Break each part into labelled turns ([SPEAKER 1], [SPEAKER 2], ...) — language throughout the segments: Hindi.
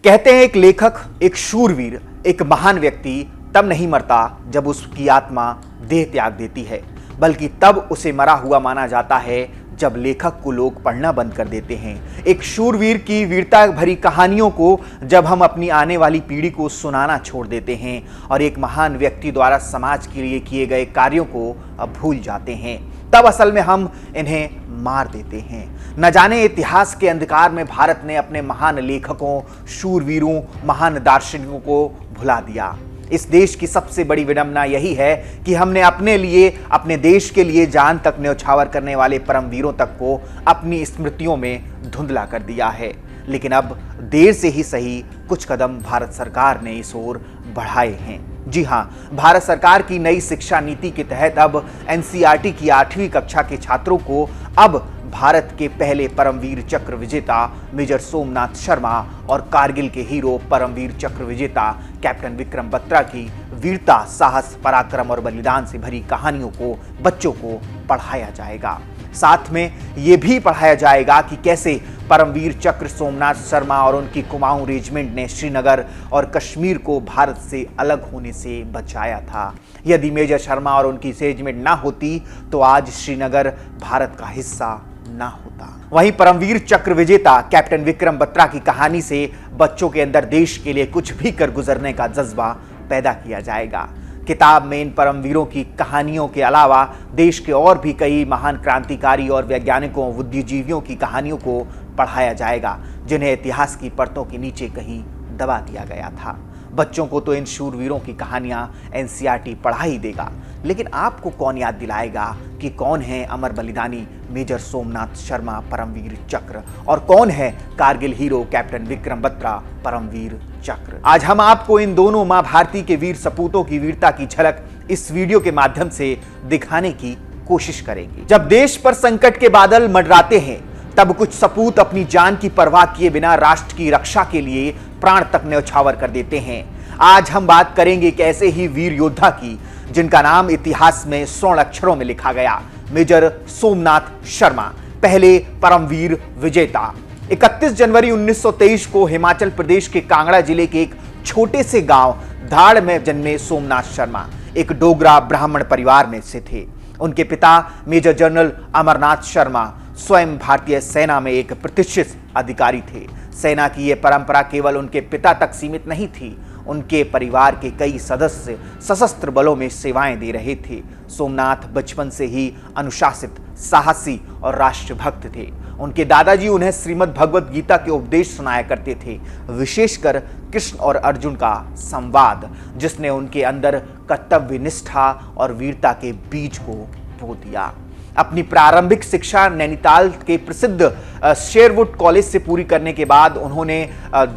[SPEAKER 1] कहते हैं एक लेखक, एक शूरवीर, एक महान व्यक्ति तब नहीं मरता जब उसकी आत्मा देह त्याग देती है, बल्कि तब उसे मरा हुआ माना जाता है जब लेखक को लोग पढ़ना बंद कर देते हैं। एक शूरवीर की वीरता भरी कहानियों को जब हम अपनी आने वाली पीढ़ी को सुनाना छोड़ देते हैं और एक महान व्यक्ति द्वारा समाज के लिए किए गए कार्यों को अब भूल जाते हैं, तब असल में हम इन्हें मार देते हैं। न जाने इतिहास के अंधकार में भारत ने अपने महान लेखकों, शूरवीरों, महान दार्शनिकों को भुला दिया। इस देश की सबसे बड़ी विडंबना यही है कि हमने अपने लिए, अपने देश के लिए जान तक न्यौछावर करने वाले परमवीरों तक को अपनी स्मृतियों में धुंधला कर दिया है। लेकिन अब देर से ही सही कुछ कदम भारत सरकार ने इस ओर बढ़ाए हैं। जी हाँ, भारत सरकार की नई शिक्षा नीति के तहत अब एनसीईआरटी की 8वीं कक्षा के छात्रों को अब भारत के पहले परमवीर चक्र विजेता मेजर सोमनाथ शर्मा और कारगिल के हीरो परमवीर चक्र विजेता कैप्टन विक्रम बत्रा की वीरता, साहस, पराक्रम और बलिदान से भरी कहानियों को बच्चों को पढ़ाया जाएगा। साथ में ये भी पढ़ाया जाएगा कि कैसे परमवीर चक्र सोमनाथ शर्मा और उनकी कुमाऊं रेजिमेंट ने श्रीनगर और कश्मीर को भारत से अलग होने से बचाया था। यदि मेजर शर्मा और उनकी रेजिमेंट ना होती तो आज श्रीनगर भारत का हिस्सा ना होता। वहीं परमवीर चक्र विजेता कैप्टन विक्रम बत्रा की कहानी से बच्चों के अंदर देश के लिए कुछ भी कर गुजरने का जज्बा पैदा किया जाएगा। किताब में इन परमवीरों की कहानियों के अलावा देश के और भी कई महान क्रांतिकारी और वैज्ञानिकों, बुद्धिजीवियों की कहानियों को पढ़ाया जाएगा, जिन्हें इतिहास की परतों के नीचे कहीं दबा दिया गया था। बच्चों को तो इन शूरवीरों की कहानियां एनसीईआरटी पढ़ा ही देगा, लेकिन आपको कौन याद दिलाएगा कि कौन है अमर बलिदानी मेजर सोमनाथ शर्मा परमवीर चक्र और कौन है कारगिल हीरो कैप्टन विक्रम बत्रा परमवीर चक्र। आज हम आपको इन दोनों मां भारती के वीर सपूतों की वीरता की झलक इस वीडियो के माध्यम से दिखाने की कोशिश करेंगे। जब देश पर संकट के बादल मंडराते हैं, तब कुछ सपूत अपनी जान की परवाह किए बिना राष्ट्र की रक्षा के लिए प्राण तक न्यौछावर कर देते हैं। आज हम बात करेंगे एक ऐसे ही वीर योद्धा की जिनका नाम इतिहास में स्वर्ण अक्षरों में लिखा गया, मेजर सोमनाथ शर्मा, पहले परमवीर विजेता। 31 जनवरी 1923 को हिमाचल प्रदेश के कांगड़ा जिले के एक छोटे से गांव धाड़ में जन्मे सोमनाथ शर्मा एक डोगरा ब्राह्मण परिवार में से थे। उनके पिता मेजर जनरल अमरनाथ शर्मा स्वयं भारतीय सेना में एक प्रतिष्ठित अधिकारी थे। सेना की यह परंपरा केवल उनके पिता तक सीमित नहीं थी, उनके परिवार के कई सदस्य सशस्त्र बलों में सेवाएं दे रहे थे। सोमनाथ बचपन से ही अनुशासित, साहसी और राष्ट्रभक्त थे। उनके दादाजी उन्हें श्रीमद् भगवत गीता के उपदेश सुनाया करते थे, विशेषकर कृष्ण और अर्जुन का संवाद, जिसने उनके अंदर कर्तव्य निष्ठा और वीरता के बीज को बो दिया। अपनी प्रारंभिक शिक्षा नैनीताल के प्रसिद्ध शेरवुड कॉलेज से पूरी करने के बाद उन्होंने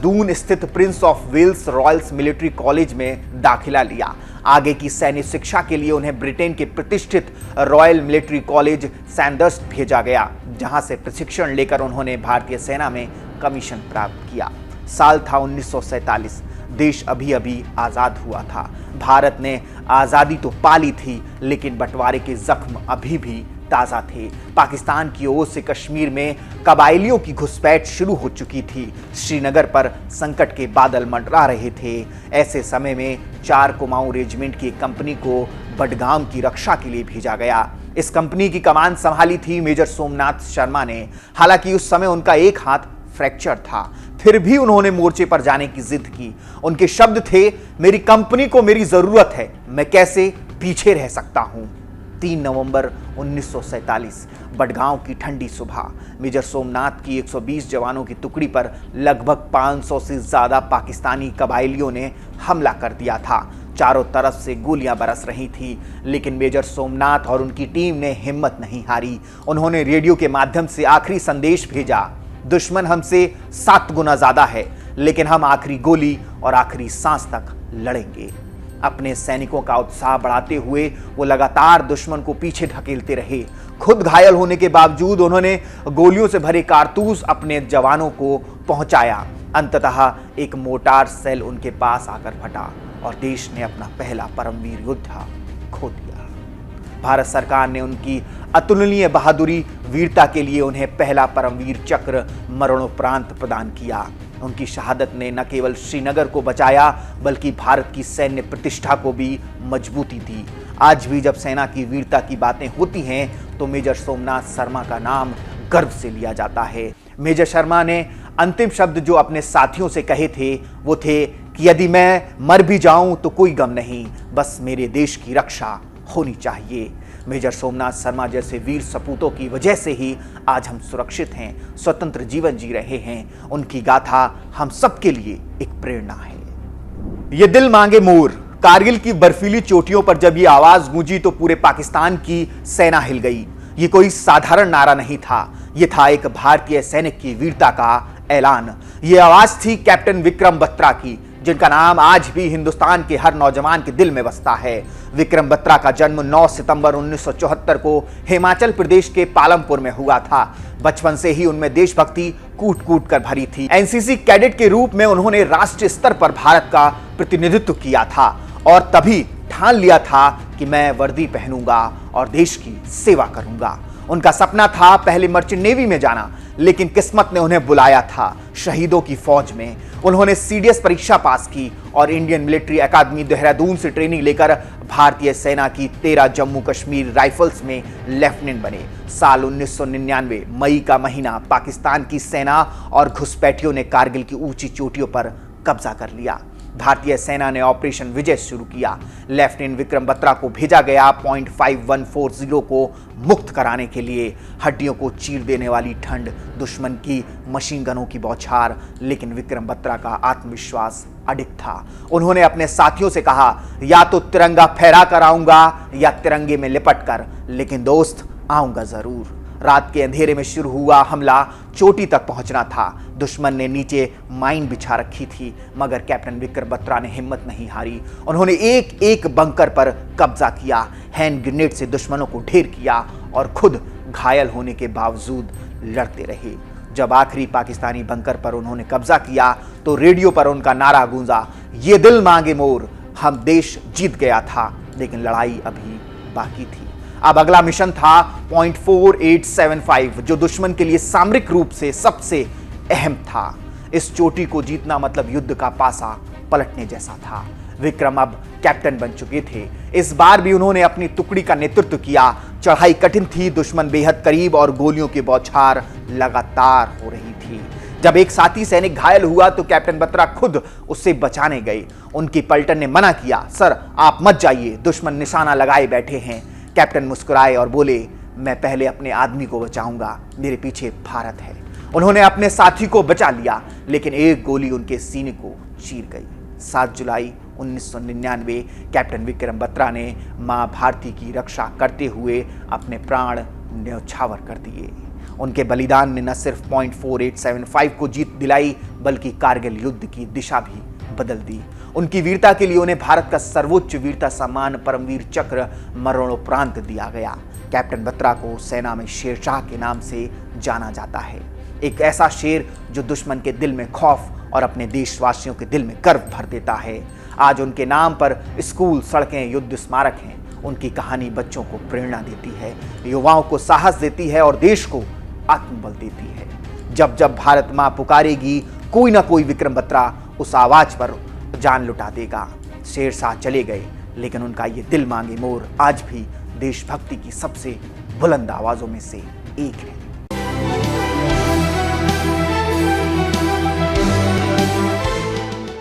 [SPEAKER 1] दून स्थित Prince of Wales Royals Military College में दाखिला लिया। आगे की सैन्य शिक्षा के लिए उन्हें ब्रिटेन के प्रतिष्ठित रॉयल मिलिट्री कॉलेज सैंडर्स भेजा गया, जहां से प्रशिक्षण लेकर उन्होंने भारतीय सेना में कमीशन प्राप्त किया। साल था 1947। देश अभी अभी आज़ाद हुआ था। भारत ने आज़ादी तो पा ली थी, लेकिन बंटवारे के जख्म अभी भी ताज़ा थे। पाकिस्तान की ओर से कश्मीर में कबायलियों की घुसपैठ शुरू हो चुकी थी। श्रीनगर पर संकट के बादल मंडरा रहे थे। ऐसे समय में 4 कुमाऊं रेजिमेंट की कंपनी को बडगाम की रक्षा के लिए भेजा गया। इस कंपनी की कमान संभाली थी मेजर सोमनाथ शर्मा ने। हालांकि उस समय उनका एक हाथ फ्रैक्चर था, फिर भी उन्होंने मोर्चे पर जाने की जिद की। उनके शब्द थे, मेरी कंपनी को मेरी जरूरत है, मैं कैसे पीछे रह सकता हूं। 3 नवंबर 1947 बडगांव की ठंडी सुबह मेजर सोमनाथ की 120 जवानों की टुकड़ी पर लगभग 500 से ज्यादा पाकिस्तानी कबायलियों ने हमला कर दिया था। चारों तरफ से गोलियां बरस रही थी, लेकिन मेजर सोमनाथ और उनकी टीम ने हिम्मत नहीं हारी। उन्होंने रेडियो के माध्यम से आखिरी संदेश भेजा, दुश्मन हमसे 7 गुना ज्यादा है, लेकिन हम आखिरी गोली और आखिरी सांस तक लड़ेंगे। अपने सैनिकों का उत्साह बढ़ाते हुए वो लगातार दुश्मन को पीछे ढकेलते रहे। खुद घायल होने के बावजूद उन्होंने गोलियों से भरे कारतूस अपने जवानों को पहुंचाया। अंततः एक मोटार सेल उनके पास आकर फटा और देश ने अपना पहला परमवीर योद्धा खो दिया। भारत सरकार ने उनकी अतुलनीय बहादुरी, वीरता के लिए उन्हें पहला परमवीर चक्र मरणोपरांत प्रदान किया। उनकी शहादत ने न केवल श्रीनगर को बचाया बल्कि भारत की सैन्य प्रतिष्ठा को भी मजबूती दी। आज भी जब सेना की वीरता की बातें होती हैं तो मेजर सोमनाथ शर्मा का नाम गर्व से लिया जाता है। मेजर शर्मा ने अंतिम शब्द जो अपने साथियों से कहे थे वो थे कि यदि मैं मर भी जाऊं तो कोई गम नहीं, बस मेरे देश की रक्षा होनी चाहिए। मेजर सोमनाथ शर्मा जैसे वीर सपूतों की वजह से ही आज हम सुरक्षित हैं, स्वतंत्र जीवन जी रहे हैं। उनकी गाथा हम सबके लिए एक प्रेरणा है। ये दिल मांगे मोर। कारगिल की बर्फीली चोटियों पर जब ये आवाज गूंजी तो पूरे पाकिस्तान की सेना हिल गई। ये कोई साधारण नारा नहीं था, ये था एक भारतीय सैनिक की वीरता का ऐलान। ये आवाज थी कैप्टन विक्रम बत्रा की, जिनका नाम आज भी हिंदुस्तान के हर नौजवान के दिल में बसता है। विक्रम बत्रा का जन्म 9 सितंबर 1974 को हिमाचल प्रदेश के पालमपुर में हुआ था। बचपन से ही उनमें देशभक्ति कूट कूट कर भरी थी। एनसीसी कैडेट के रूप में उन्होंने राष्ट्रीय स्तर पर भारत का प्रतिनिधित्व किया था और तभी ठान लिया था कि मैं वर्दी पहनूंगा और देश की सेवा करूंगा। उनका सपना था पहले मर्चेंट नेवी में जाना, लेकिन किस्मत ने उन्हें बुलाया था शहीदों की फौज में। उन्होंने सीडीएस परीक्षा पास की और इंडियन मिलिट्री एकेडमी देहरादून से ट्रेनिंग लेकर भारतीय सेना की 13 जम्मू कश्मीर राइफल्स में लेफ्टिनेंट बने। साल 1999 मई का महीना, पाकिस्तान की सेना और घुसपैठियों ने कारगिल की ऊंची चोटियों पर कब्जा कर लिया। भारतीय सेना ने ऑपरेशन विजय शुरू किया। लेफ्टिनेंट विक्रम बत्रा को भेजा गया .5140 को मुक्त कराने के लिए। हड्डियों को चीर देने वाली ठंड, दुश्मन की मशीन गनों की बौछार, लेकिन विक्रम बत्रा का आत्मविश्वास अडिग था। उन्होंने अपने साथियों से कहा, या तो तिरंगा फहरा कर आऊंगा या तिरंगे में लिपट कर, लेकिन दोस्त आऊंगा जरूर। रात के अंधेरे में शुरू हुआ हमला चोटी तक पहुंचना था। दुश्मन ने नीचे माइन बिछा रखी थी, मगर कैप्टन विक्रम बत्रा ने हिम्मत नहीं हारी। उन्होंने एक एक बंकर पर कब्जा किया, हैंड ग्रेनेड से दुश्मनों को ढेर किया और खुद घायल होने के बावजूद लड़ते रहे। जब आखिरी पाकिस्तानी बंकर पर उन्होंने कब्जा किया तो रेडियो पर उनका नारा गूंजा, ये दिल मांगे मोर। हम देश जीत गया था, लेकिन लड़ाई अभी बाकी थी। अब अगला मिशन था .4875, जो दुश्मन के लिए सामरिक रूप से सबसे अहम था। इस चोटी को जीतना मतलब युद्ध का पासा पलटने जैसा था। विक्रम अब कैप्टन बन चुके थे। इस बार भी उन्होंने अपनी टुकड़ी का नेतृत्व किया। चढ़ाई कठिन थी, दुश्मन बेहद करीब और गोलियों की बौछार लगातार हो रही थी। जब एक साथी सैनिक घायल हुआ तो कैप्टन बत्रा खुद उससे बचाने गए। उनकी पलटन ने मना किया, सर आप मत जाइए, दुश्मन निशाना लगाए बैठे हैं। कैप्टन मुस्कुराए और बोले, मैं पहले अपने आदमी को बचाऊंगा, मेरे पीछे भारत है। उन्होंने अपने साथी को बचा लिया, लेकिन एक गोली उनके सीने को चीर गई। 7 जुलाई 1999 कैप्टन विक्रम बत्रा ने मां भारती की रक्षा करते हुए अपने प्राण न्यौछावर कर दिए। उनके बलिदान ने न सिर्फ .4875 को जीत दिलाई, बल्कि कारगिल युद्ध की दिशा भी बदल दी। उनकी वीरता के लिए उन्हें भारत का सर्वोच्च वीरता सम्मान परमवीर चक्र मरणोपरांत दिया गया। कैप्टन बत्रा को सेना में शेरशाह के नाम से जाना जाता है। एक ऐसा शेर जो दुश्मन के दिल में खौफ और अपने देशवासियों के दिल में गर्व भर देता है। आज उनके नाम पर स्कूल, सड़कें, युद्ध स्मारक हैं। उनकी कहानी बच्चों को प्रेरणा देती है, युवाओं को साहस देती है और देश को आत्मबल देती है। जब जब भारत मां पुकारेगी, कोई ना कोई विक्रम बत्रा उस आवाज पर जान लुटा देगा। शेरशाह चले गए, लेकिन उनका ये दिल मांगे मोर आज भी देशभक्ति की सबसे बुलंद आवाजों में से एक है।